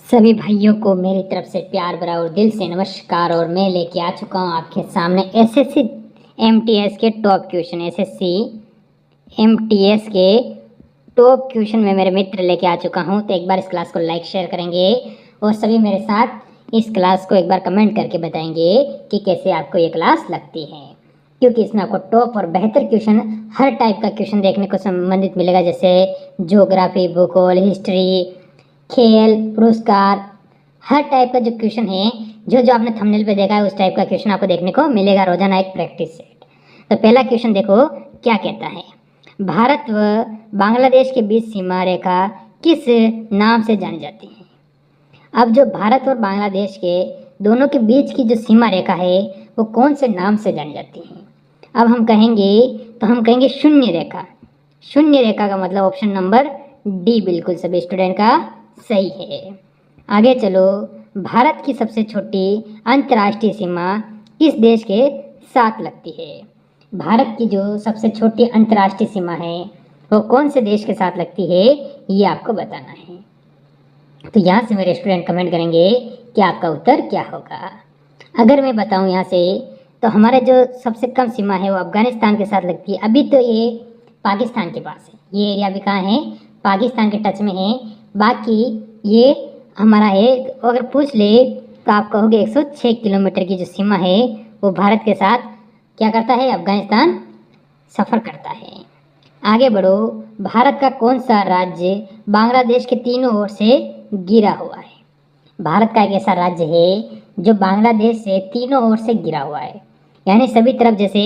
सभी भाइयों को मेरी तरफ से प्यार भरा और दिल से नमस्कार। और मैं लेके आ चुका हूँ आपके सामने एसएससी एमटीएस के टॉप क्वेश्चन। एसएससी एमटीएस के टॉप क्वेश्चन में मेरे मित्र लेके आ चुका हूँ। तो एक बार इस क्लास को लाइक शेयर करेंगे और सभी मेरे साथ इस क्लास को एक बार कमेंट करके बताएंगे कि कैसे आपको ये क्लास लगती है, क्योंकि इसमें आपको टॉप और बेहतर क्वेश्चन, हर टाइप का क्वेश्चन देखने को संबंधित मिलेगा, जैसे ज्योग्राफी, भूगोल, हिस्ट्री, खेल, पुरस्कार, हर टाइप का जो क्वेश्चन है, जो आपने थंबनेल पे देखा है उस टाइप का क्वेश्चन आपको देखने को मिलेगा रोजाना एक प्रैक्टिस सेट। तो पहला क्वेश्चन देखो क्या कहता है। भारत व बांग्लादेश के बीच सीमा रेखा किस नाम से जानी जाती है? अब जो भारत और बांग्लादेश के दोनों के बीच की जो सीमा रेखा है वो कौन से नाम से जानी जाती है? अब हम कहेंगे शून्य रेखा। शून्य रेखा का मतलब ऑप्शन नंबर डी बिल्कुल सभी स्टूडेंट का सही है। आगे चलो, भारत की सबसे छोटी अंतर्राष्ट्रीय सीमा किस देश के साथ लगती है? भारत की जो सबसे छोटी अंतर्राष्ट्रीय सीमा है वो कौन से देश के साथ लगती है, ये आपको बताना है। तो यहाँ से मेरे स्टूडेंट कमेंट करेंगे कि आपका उत्तर क्या होगा। अगर मैं बताऊँ यहाँ से, तो हमारे जो सबसे कम सीमा है वो अफगानिस्तान के साथ लगती है। अभी तो ये पाकिस्तान के पास है, ये एरिया भी कहाँ है? पाकिस्तान के टच में है। बाकी ये हमारा है। अगर पूछ ले तो आप कहोगे 106 किलोमीटर की जो सीमा है वो भारत के साथ क्या करता है? अफगानिस्तान सफ़र करता है। आगे बढ़ो, भारत का कौन सा राज्य बांग्लादेश के तीनों ओर से घिरा हुआ है? भारत का एक ऐसा राज्य है जो बांग्लादेश से तीनों ओर से घिरा हुआ है, यानी सभी तरफ। जैसे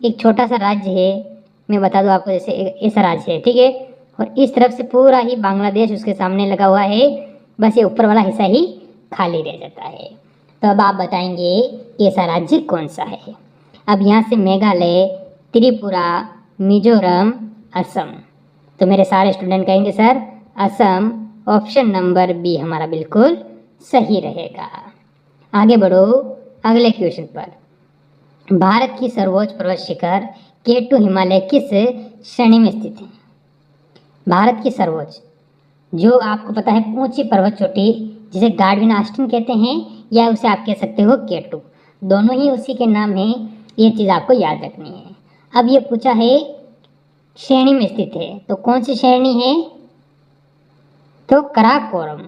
एक छोटा सा राज्य है, मैं बता दूं आपको, जैसे ऐसा राज्य है, ठीक है, और इस तरफ से पूरा ही बांग्लादेश उसके सामने लगा हुआ है, बस ये ऊपर वाला हिस्सा ही खाली रह जाता है। तो अब आप बताएंगे कि ऐसा राज्य कौन सा है। अब यहाँ से मेघालय, त्रिपुरा, मिजोरम, असम। तो मेरे सारे स्टूडेंट कहेंगे sir Assam, option number B हमारा बिल्कुल सही रहेगा। आगे बढ़ो अगले क्वेश्चन पर। भारत की सर्वोच्च पर्वत शिखर K2 हिमालय किस श्रेणी में स्थित है? भारत की सर्वोच्च, जो आपको पता है ऊंची पर्वत चोटी, जिसे गार्डविन आस्टिन कहते हैं, या उसे आप कह सकते हो K2, दोनों ही उसी के नाम हैं। ये चीज़ आपको याद रखनी है। अब ये पूछा है श्रेणी में स्थित है, तो कौन सी श्रेणी है? तो कराकोरम,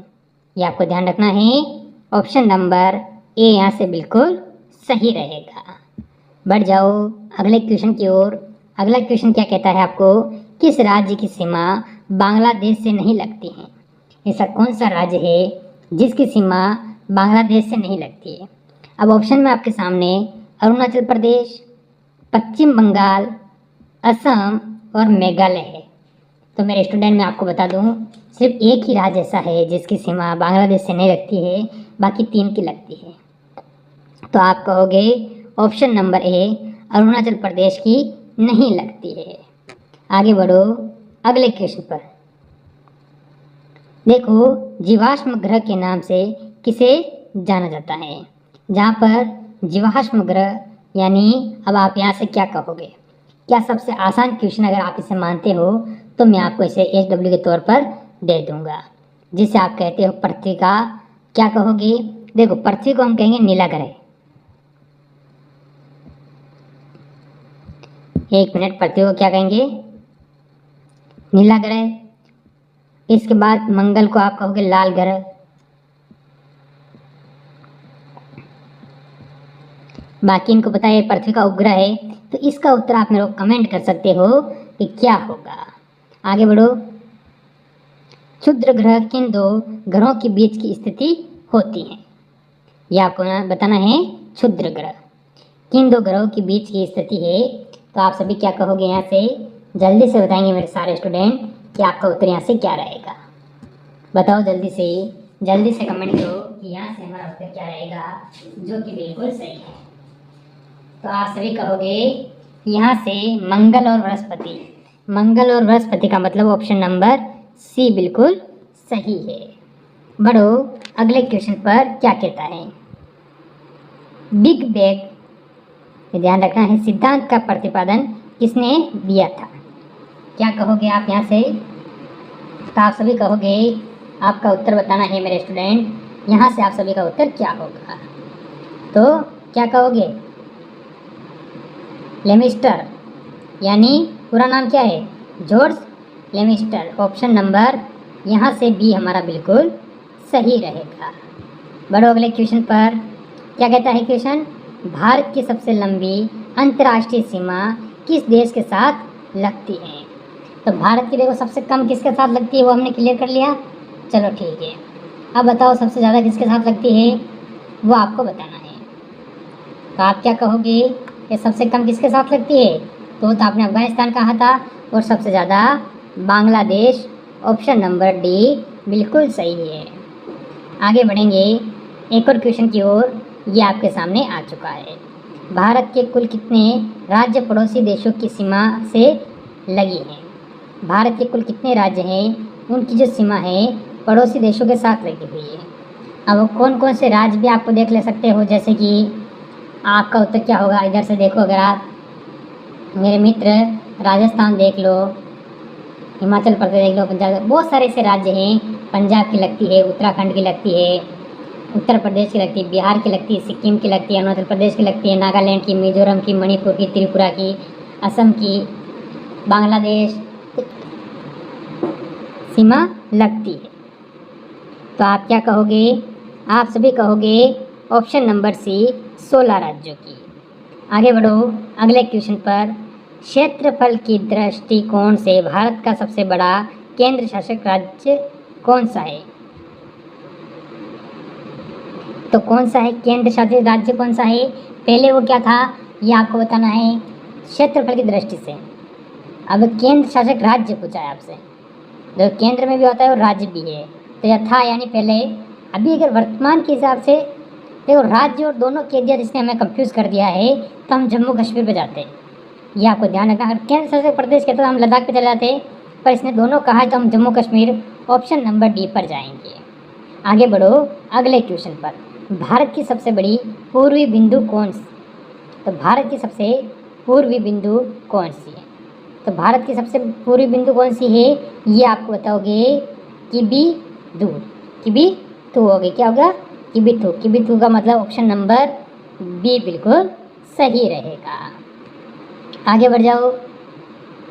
ये आपको ध्यान रखना है। ऑप्शन नंबर ए यहाँ से बिल्कुल सही रहेगा। बढ़ जाओ अगले क्वेश्चन की ओर। अगला क्वेश्चन क्या कहता है आपको? किस राज्य की सीमा बांग्लादेश से नहीं लगती है? ऐसा कौन सा राज्य है जिसकी सीमा बांग्लादेश से नहीं लगती है? अब ऑप्शन में आपके सामने अरुणाचल प्रदेश, पश्चिम बंगाल, असम और मेघालय है। तो मेरे स्टूडेंट मैं आपको बता दूं, सिर्फ एक ही राज्य ऐसा है जिसकी सीमा बांग्लादेश से नहीं लगती है, बाकी 3 की लगती है। तो आप कहोगे option number A, Arunachal Pradesh की नहीं लगती है। आगे बढ़ो अगले क्वेश्चन पर। देखो, जीवाश्म ग्रह के नाम से किसे जाना जाता है? जहाँ पर जीवाश्म ग्रह, यानी अब आप यहाँ से क्या कहोगे? क्या सबसे आसान क्वेश्चन अगर आप इसे मानते हो तो मैं आपको इसे HW के तौर पर दे दूंगा, जिसे आप कहते हो पृथ्वी का, क्या कहोगे? देखो, पृथ्वी को हम कहेंगे नीला ग्रह। एक मिनट, पृथ्वी को क्या कहेंगे? नीला ग्रह। इसके बाद मंगल को आप कहोगे लाल ग्रह। बाकी इनको पता है पृथ्वी का उपग्रह है। तो इसका उत्तर आप मेरे को कमेंट कर सकते हो कि क्या होगा। आगे बढ़ो, क्षुद्र ग्रह किन 2 ग्रहों के बीच की स्थिति होती है? यह आपको बताना है। क्षुद्र ग्रह किन 2 ग्रहों के बीच की स्थिति है? तो आप सभी क्या कहोगे? यहाँ से जल्दी से बताएंगे मेरे सारे स्टूडेंट कि आपका उत्तर यहाँ से क्या रहेगा। बताओ जल्दी से कमेंट करो कि यहाँ से हमारा उत्तर क्या रहेगा, जो कि बिल्कुल सही है। तो आप सभी कहोगे यहाँ से मंगल और बृहस्पति। मंगल और बृहस्पति का मतलब ऑप्शन नंबर सी बिल्कुल सही है। बढ़ो अगले क्वेश्चन पर क्या कहता है। बिग बैंग, ध्यान रखना है, सिद्धांत का प्रतिपादन किसने दिया था? क्या कहोगे आप यहाँ से? तो आप सभी कहोगे आपका उत्तर बताना है मेरे स्टूडेंट। यहाँ से आप सभी का उत्तर क्या होगा? तो क्या कहोगे? लेमिस्टर, यानी पूरा नाम क्या है? जॉर्ज लेमिस्टर। ऑप्शन नंबर यहाँ से बी हमारा बिल्कुल सही रहेगा। बढ़ो अगले क्वेश्चन पर। क्या कहता है क्वेश्चन? भारत की सबसे लंबी अंतर्राष्ट्रीय सीमा किस देश के साथ लगती है? तो भारत की देखो सबसे कम किसके साथ लगती है वो हमने क्लियर कर लिया। चलो ठीक है, अब बताओ सबसे ज़्यादा किसके साथ लगती है, वो आपको बताना है। तो आप क्या कहोगे? ये सबसे कम किसके साथ लगती है? तो आपने अफगानिस्तान कहा था, और सबसे ज़्यादा बांग्लादेश। ऑप्शन नंबर डी बिल्कुल सही है। आगे बढ़ेंगे एक और क्वेश्चन की ओर। ये आपके सामने आ चुका है। भारत के कुल कितने राज्य पड़ोसी देशों की सीमा से लगी हैं? भारत के कुल कितने राज्य हैं, उनकी जो सीमा है पड़ोसी देशों के साथ लगी हुई है। अब कौन कौन से राज्य भी आपको देख ले सकते हो, जैसे कि आपका उत्तर क्या होगा? इधर से देखो अगर आप मेरे मित्र, राजस्थान देख लो, हिमाचल प्रदेश देख लो, पंजाब, बहुत सारे ऐसे राज्य हैं। पंजाब की लगती है, उत्तराखंड की लगती है, उत्तर प्रदेश की लगती है, बिहार की लगती है, सिक्किम की लगती है, अरुणाचल प्रदेश की लगती है, नागालैंड की, मिजोरम की, मणिपुर की, त्रिपुरा की, असम की, बांग्लादेश सीमा लगती है। तो आप क्या कहोगे? आप सभी कहोगे ऑप्शन नंबर सी 16 राज्यों की। आगे बढ़ो अगले क्वेश्चन पर। क्षेत्रफल की दृष्टिकोण से भारत का सबसे बड़ा केंद्र शासित राज्य कौन सा है? तो कौन सा है केंद्र शासित राज्य, कौन सा है? पहले वो क्या था ये आपको बताना है क्षेत्रफल की दृष्टि से। अब केंद्र शासित राज्य पूछा है आपसे, जो केंद्र में भी होता है और राज्य भी है। तो यह था यानी पहले। अभी अगर वर्तमान के हिसाब से देखो राज्य और दोनों कह दिया, जिसने हमें कंफ्यूज कर दिया है, तो हम जम्मू कश्मीर पे जाते हैं। ये आपको ध्यान रखना। अगर केंद्र शासित प्रदेश कहते तो हम लद्दाख पे चले जाते, पर इसने दोनों कहा है तो हम Jammu Kashmir option number D पर जाएंगे। आगे बढ़ो अगले क्वेश्चन पर। भारत की सबसे बड़ी पूर्वी बिंदु कौन सी? तो भारत की सबसे पूर्वी बिंदु कौन सी है? तो भारत की सबसे पूर्वी बिंदु कौन सी है ये आपको बताओगे किबिथु। किबिथु होगी, क्या होगा? किबिथु। किबिथु का मतलब ऑप्शन नंबर बी बिल्कुल सही रहेगा। आगे बढ़ जाओ।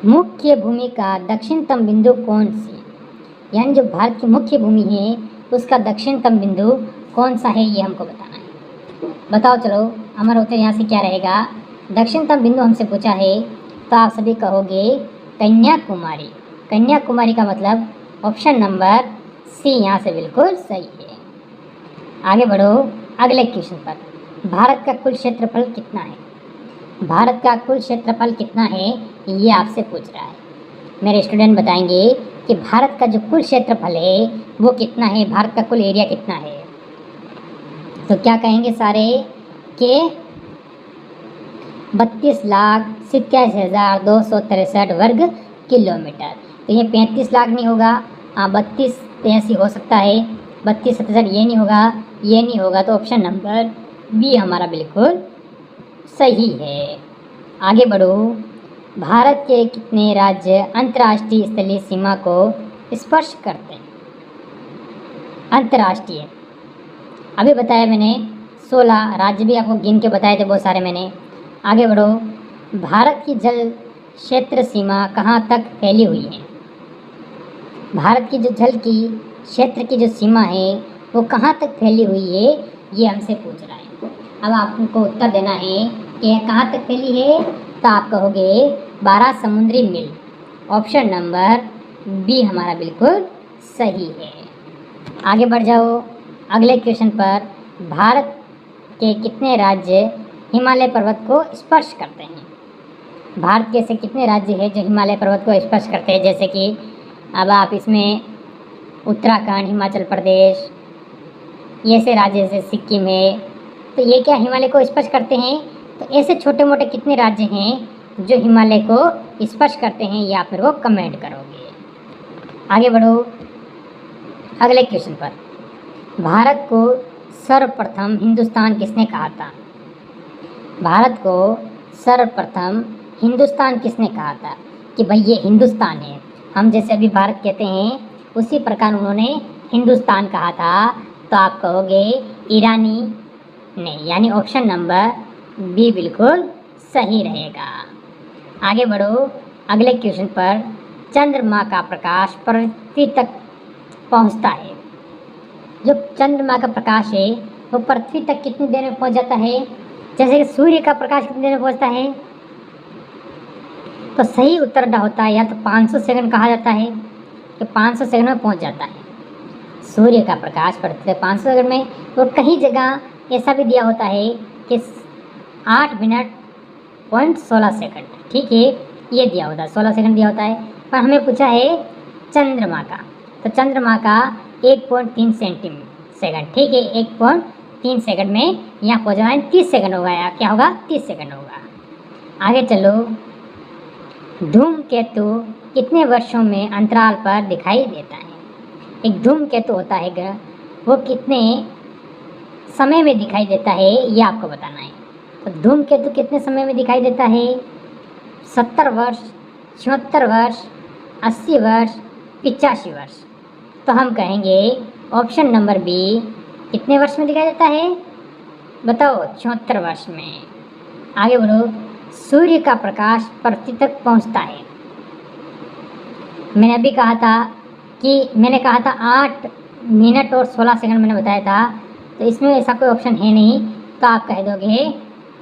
मुख्य भूमि का दक्षिणतम बिंदु कौन सी? यानी जो भारत की मुख्य भूमि है उसका दक्षिणतम बिंदु कौन सा है ये हमको बताना है। बताओ चलो, हमारा उत्तर यहाँ से क्या रहेगा? दक्षिणतम बिंदु हमसे पूछा है तो आप सभी कहोगे कन्याकुमारी। कन्याकुमारी का मतलब ऑप्शन नंबर सी यहाँ से बिल्कुल सही है। आगे बढ़ो अगले क्वेश्चन पर। भारत का कुल क्षेत्रफल कितना है? भारत का कुल क्षेत्रफल कितना है ये आपसे पूछ रहा है। मेरे स्टूडेंट बताएंगे कि भारत का जो कुल क्षेत्रफल है वो कितना है, भारत का कुल एरिया कितना है। तो क्या कहेंगे सारे कि 32,87,263 वर्ग किलोमीटर। तो ये 35 लाख नहीं होगा, हाँ 32,83 हो सकता है, 32,77 ये नहीं होगा, ये नहीं होगा। तो ऑप्शन नंबर बी हमारा बिल्कुल सही है। आगे बढ़ो। भारत के कितने राज्य अंतर्राष्ट्रीय स्थलीय सीमा को स्पर्श करते हैं? अंतर्राष्ट्रीय अभी बताया मैंने 16 राज्य भी आपको गिन के बताए थे बहुत सारे मैंने। आगे बढ़ो। भारत की जल क्षेत्र सीमा कहाँ तक फैली हुई है? भारत की जो जल की क्षेत्र की जो सीमा है वो कहाँ तक फैली हुई है ये हमसे पूछ रहा है। अब आपको उत्तर देना है कि यह कहाँ तक फैली है। तो आप कहोगे 12 समुद्री मील। ऑप्शन नंबर बी हमारा बिल्कुल सही है। आगे बढ़ जाओ अगले क्वेश्चन पर। भारत के कितने राज्य हिमालय पर्वत को स्पर्श करते हैं? भारत के ऐसे कितने राज्य हैं जो हिमालय पर्वत को स्पर्श करते हैं? जैसे कि अब आप इसमें उत्तराखंड, हिमाचल प्रदेश, ये ऐसे राज्य जैसे सिक्किम है, तो ये क्या हिमालय को स्पर्श करते हैं? तो ऐसे छोटे मोटे कितने राज्य हैं जो हिमालय को स्पर्श करते हैं, या फिर वो कमेंट करोगे। आगे बढ़ो अगले क्वेश्चन पर। भारत को सर्वप्रथम हिंदुस्तान किसने कहा था? भारत को सर्वप्रथम हिंदुस्तान किसने कहा था कि भाई ये हिंदुस्तान है? हम जैसे अभी भारत कहते हैं उसी प्रकार उन्होंने हिंदुस्तान कहा था, तो आप कहोगे ईरानी ने, यानी ऑप्शन नंबर बी बिल्कुल सही रहेगा। आगे बढ़ो अगले क्वेश्चन पर। चंद्रमा का प्रकाश पृथ्वी तक पहुंचता है। जो चंद्रमा का प्रकाश है वो पृथ्वी तक कितनी देर में पहुंच जाता है? जैसे कि सूर्य का प्रकाश कितनी देर में पहुंचता है? तो सही उत्तर होता है या तो 500 सेकंड कहा जाता है कि 500 सेकंड में पहुंच जाता है सूर्य का प्रकाश पृथ्वी तक 500 सेकंड में। तो कहीं जगह ऐसा भी दिया होता है कि 8 मिनट पॉइंट 16 सेकंड, ठीक है, ये दिया होता है, 16 सेकंड दिया होता है। पर हमें पूछा है चंद्रमा का, तो चंद्रमा का 1.3 सेकंड, ठीक है, 1.3 सेकंड में यहाँ पहुँचना है 30 सेकंड होगा, या क्या होगा 30 सेकंड होगा। आगे चलो, धूमकेतु कितने वर्षों में अंतराल पर दिखाई देता है? एक धूमकेतु होता है ग्रह, वो कितने समय में दिखाई देता है ये आपको बताना है। तो धूमकेतु कितने समय में दिखाई देता है? 70 वर्ष, 76 वर्ष, 80 वर्ष, 85 वर्ष। तो हम कहेंगे ऑप्शन नंबर बी कितने वर्ष में दिखाई देता है? बताओ, 76 वर्ष में। आगे बढ़ो, सूर्य का प्रकाश पृथ्वी तक पहुंचता है। मैंने अभी कहा था कि मैंने कहा था 8 मिनट और 16 सेकंड मैंने बताया था, तो इसमें ऐसा कोई ऑप्शन है नहीं, तो आप कह दोगे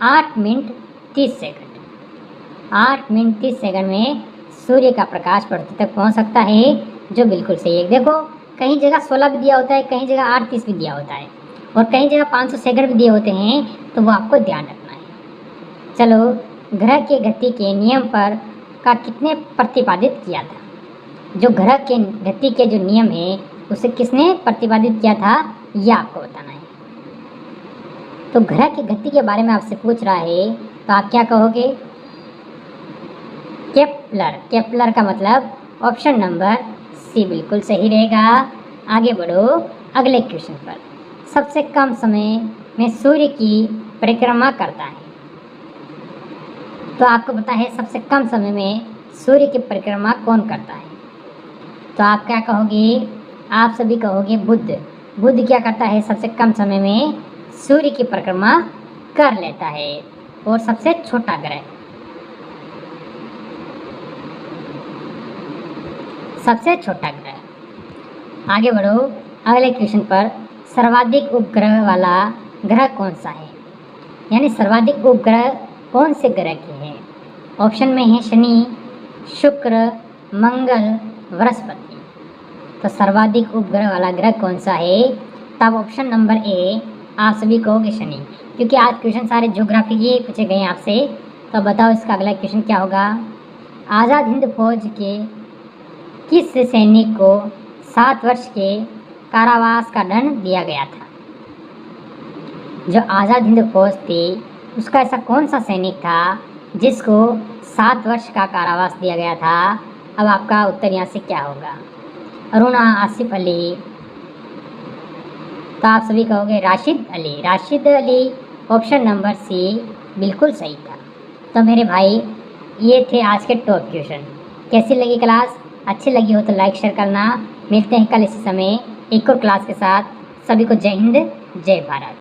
8 मिनट 30 सेकंड। 8 मिनट 30 सेकंड में सूर्य का प्रकाश पृथ्वी तक पहुंच सकता है, जो बिल्कुल सही है। देखो, कहीं जगह 16 भी दिया होता है, कहीं जगह 8:30 भी दिया होता है, और कहीं जगह 500 सेकंड भी दिए होते हैं, तो वो आपको ध्यान रखना है। चलो, ग्रह के गति के नियम पर का कितने प्रतिपादित किया था? जो ग्रह के गति के जो नियम है उसे किसने प्रतिपादित किया था, यह आपको बताना है। तो ग्रह की गति के बारे में आपसे पूछ रहा है, तो आप क्या कहोगे? केपलर। केपलर का मतलब ऑप्शन नंबर सी बिल्कुल सही रहेगा। आगे बढ़ो अगले क्वेश्चन पर। सबसे कम समय में सूर्य की परिक्रमा करता है। तो आपको पता है सबसे कम समय में सूर्य की परिक्रमा कौन करता है? तो आप क्या कहोगे? आप सभी कहोगे बुध। बुध क्या करता है? सबसे कम समय में सूर्य की परिक्रमा कर लेता है, और सबसे छोटा ग्रह, सबसे छोटा ग्रह। आगे बढ़ो अगले क्वेश्चन पर। सर्वाधिक उपग्रह वाला ग्रह कौन सा है? यानी सर्वाधिक उपग्रह कौन से ग्रह के हैं? ऑप्शन में है शनि, शुक्र, मंगल, बृहस्पति। तो सर्वाधिक उपग्रह वाला ग्रह कौन सा है? तब ऑप्शन नंबर ए आप सभी कहोगे शनि, क्योंकि आज क्वेश्चन सारे ज्योग्राफी के पूछे गए हैं आपसे। तो बताओ इसका अगला क्वेश्चन क्या होगा? आज़ाद हिंद फौज के किस सैनिक को 7 वर्ष के कारावास का दंड दिया गया था? जो आज़ाद हिंद फौज थी उसका ऐसा कौन सा सैनिक था जिसको 7 वर्ष का कारावास दिया गया था? अब आपका उत्तर यहाँ से क्या होगा? अरुणा, आसिफ अली, तो आप सभी कहोगे Rashid Ali. Rashid Ali option number C बिल्कुल सही था। तो मेरे भाई, ये थे आज के टॉप क्वेश्चन। कैसी लगी क्लास? अच्छी लगी हो तो लाइक शेयर करना। मिलते हैं कल इसी समय एक और क्लास के साथ। सभी को जय हिंद, जय भारत।